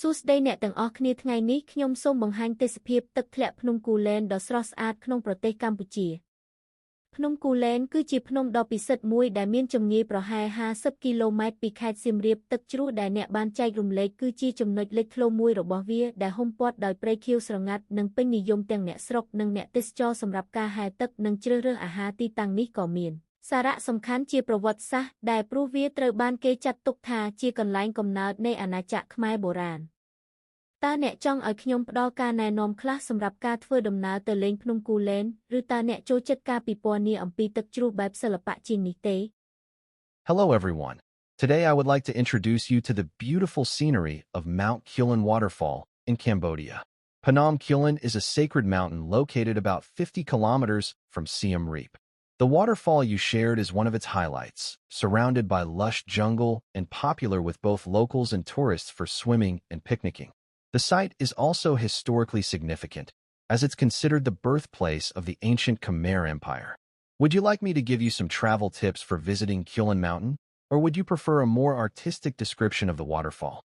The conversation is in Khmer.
សួស្តីអ្នកទាំងអស់គ្នាថ្ងៃនេះខ្ញុំសូមបង្ហាញទេសភាពទឹកធ្លាក់ភ្នំគូលែនដ៏ស្រស់ស្អាតក្នុងប្រទេសកម្ពុជាភ្នំគូលែនគឺជាភ្នំដ៏ពិសិដ្ឋមួយដែលមានចម្ងាយប្រហែល50គីឡូម៉ែត្រពីខេត្តសៀមរាបទឹកជ្រោះដែលអ្នកបានចែករំលែកគឺជាចំណុចលេចធ្លោមួយរបស់វាដែលហ៊ុមព័ទ្ធដោយព្រៃខៀវស្រងាត់និងពេញនិយមទាំងអ្នកស្រុកនិងអ្នកទេសចរសម្រាប់ការហែលទឹកនិងជ្រើសរើសអាហារទីតាំងនេះក៏មានសារៈសំខាន់ជាប្រវត្តិសាស្ត្រដែលព្រោះវាត្រូវបានគេចាត់ទុកថាជាកន្លែងកំណើតនៃអាណាចក្រខ្មែរបុរាណតើអ្នកចង់ឲ្យខ្ញុំផ្ដល់ការណែនាំខ្លះសម្រាប់ការធ្វើដំណើរទៅលេងភ្នំគូលែនឬតើអ្នកចូលចិត្តការពិពណ៌នាអំពីទឹកជ្រោះបែបសិល្បៈជាងនេះទេ Hello everyone. Today I would like to introduce you to the beautiful scenery of Mount Kulen Waterfall in Cambodia. Phnom Kulen is a sacred mountain located about 50 kilometers from Siem Reap. The waterfall you shared is one of its highlights, surrounded by lush jungle and popular with both locals and tourists for swimming and picnicking. The site is also historically significant, as it's considered the birthplace of the ancient Khmer Empire. Would you like me to give you some travel tips for visiting Kulen Mountain, or would you prefer a more artistic description of the waterfall?